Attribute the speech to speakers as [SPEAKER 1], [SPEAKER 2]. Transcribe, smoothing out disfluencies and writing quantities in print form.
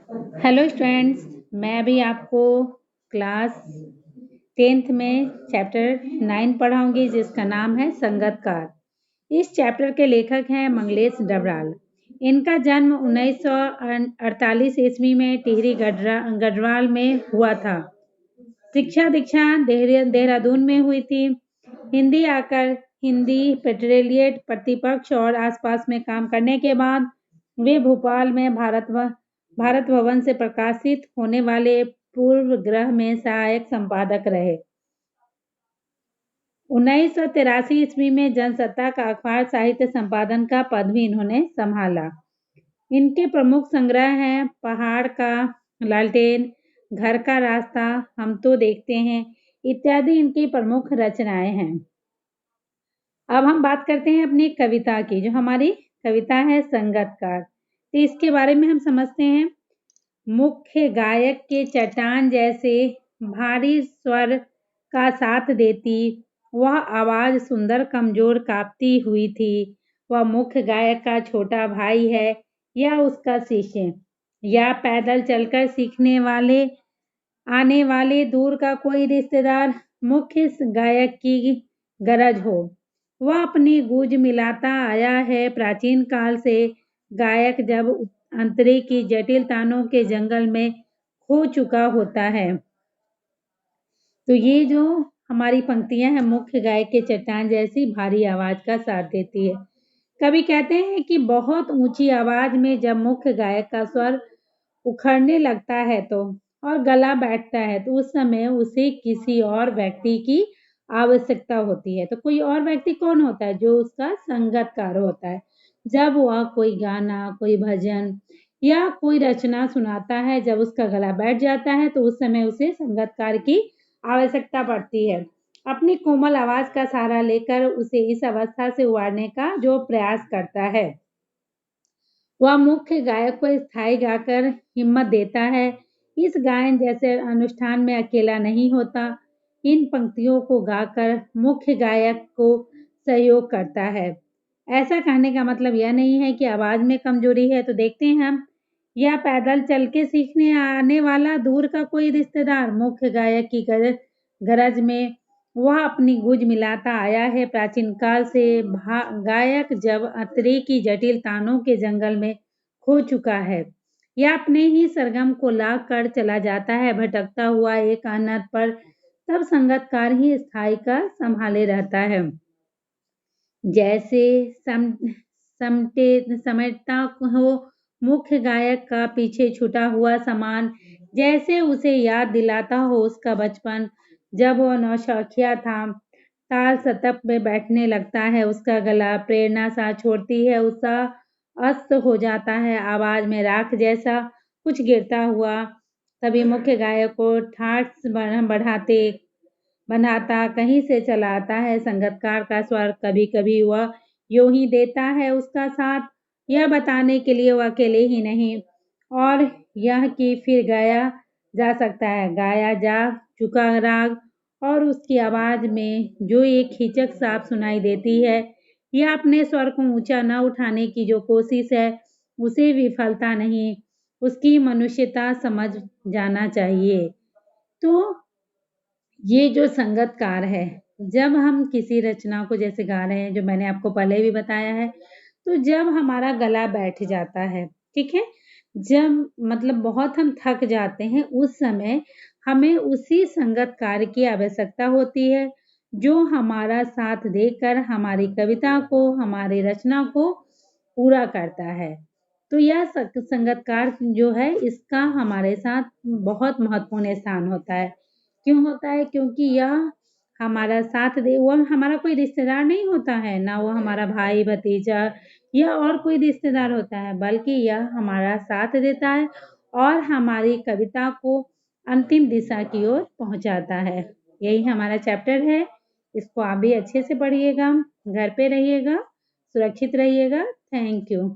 [SPEAKER 1] Hello students, मैं अभी आपको क्लास 10th में चैप्टर 9 पढ़ाऊंगी जिसका नाम है संगतकार। इस चैप्टर के लेखक हैं मंगलेश डबराल। इनका जन्म 1948 ईस्वी में टिहरी गढ़वाल में हुआ था। शिक्षा दीक्षा देहरादून में हुई थी। हिंदी आकर हिंदी पेट्रोलियट प्रतिपक्ष और आसपास में काम करने के बाद वे भोपाल में भारत भवन से प्रकाशित होने वाले पूर्व ग्रह में सहायक संपादक रहे। 1983 ईस्वी में जनसत्ता का अखबार साहित्य संपादन का पद भी इन्होंने संभाला। इनके प्रमुख संग्रह हैं पहाड़ का लालटेन, घर का रास्ता, हम तो देखते हैं इत्यादि इनकी प्रमुख रचनाएं हैं। अब हम बात करते हैं अपनी कविता की। जो हमारी कविता है संगतकार, तो इसके बारे में हम समझते हैं। मुख्य गायक के चट्टान जैसे भारी स्वर का साथ देती वह आवाज सुंदर कमजोर कांपती हुई थी। वह मुख्य गायक का छोटा भाई है या उसका शिष्य या पैदल चलकर सीखने वाले आने वाले दूर का कोई रिश्तेदार मुख्य गायक की गरज हो। वह अपनी गूंज मिलाता आया है प्राचीन काल से। गायक जब अंतरे की जटिल तानों के जंगल में खो चुका होता है। तो ये जो हमारी पंक्तियां हैं, मुख्य गायक के चट्टान जैसी भारी आवाज का साथ देती है। कवि कहते हैं कि बहुत ऊंची आवाज में जब मुख्य गायक का स्वर उखड़ने लगता है और गला बैठता है तो उस समय उसे किसी और व्यक्ति की आवश्यकता होती है। तो कोई और व्यक्ति कौन होता है? जो उसका संगतकार होता है। जब वह कोई गाना, कोई भजन या कोई रचना सुनाता है, जब उसका गला बैठ जाता है तो उस समय उसे संगतकार की आवश्यकता पड़ती है। अपनी कोमल आवाज का सहारा लेकर उसे इस अवस्था से उबारने का जो प्रयास करता है, वह मुख्य गायक को स्थायी गाकर हिम्मत देता है। इस गायन जैसे अनुष्ठान में अकेला नहीं होता। इन पंक्तियों को गाकर मुख्य गायक को सहयोग करता है। ऐसा कहने का मतलब यह नहीं है कि आवाज में कमजोरी है। तो देखते हैं हम, या पैदल चल के सीखने आने वाला दूर का कोई रिश्तेदार मुख्य गायक की गरज में वह अपनी गूंज मिलाता आया है प्राचीन काल से। गायक जब अंतरे की जटिल तानों के जंगल में खो चुका है या अपने ही सरगम को लाग कर चला जाता है भटकता हुआ एक अनाथ पर, तब संगतकार ही स्थायी का संभाले रहता है। जैसे समेटता हो मुख्य गायक का पीछे छूटा हुआ सामान, जैसे उसे याद दिलाता हो उसका बचपन जब वह नौशौखिया था। ताल सतप में बैठने लगता है उसका गला, प्रेरणा सा छोड़ती है, उत्साह अस्त हो जाता है, आवाज में राख जैसा कुछ गिरता हुआ। तभी मुख्य गायक को ठाठ बनाता कहीं से चला आता है संगतकार का स्वर। कभी कभी वह यूं ही देता है उसका साथ, यह बताने के लिए वह अकेले ही नहीं और यह कि फिर गाया जा सकता है, गाया जा चुका राग और उसकी आवाज में जो एक हिचक साफ सुनाई देती है या अपने स्वर को ऊंचा न उठाने की जो कोशिश है उसे विफलता नहीं, उसकी मनुष्यता समझ जाना चाहिए। तो ये जो संगतकार है, जब हम किसी रचना को जैसे गा रहे हैं, जो मैंने आपको पहले भी बताया है, तो जब हमारा गला बैठ जाता है, ठीक है, जब मतलब बहुत हम थक जाते हैं, उस समय हमें उसी संगतकार की आवश्यकता होती है जो हमारा साथ देकर हमारी कविता को, हमारी रचना को पूरा करता है। तो यह संगतकार जो है इसका हमारे साथ बहुत महत्वपूर्ण स्थान होता है। क्यों होता है? क्योंकि यह हमारा साथ दे, वो हमारा कोई रिश्तेदार नहीं होता है, ना वो हमारा भाई भतीजा या और कोई रिश्तेदार होता है, बल्कि यह हमारा साथ देता है और हमारी कविता को अंतिम दिशा की ओर पहुंचाता है। यही हमारा चैप्टर है। इसको आप भी अच्छे से पढ़िएगा, घर पे रहिएगा, सुरक्षित रहिएगा। Thank you.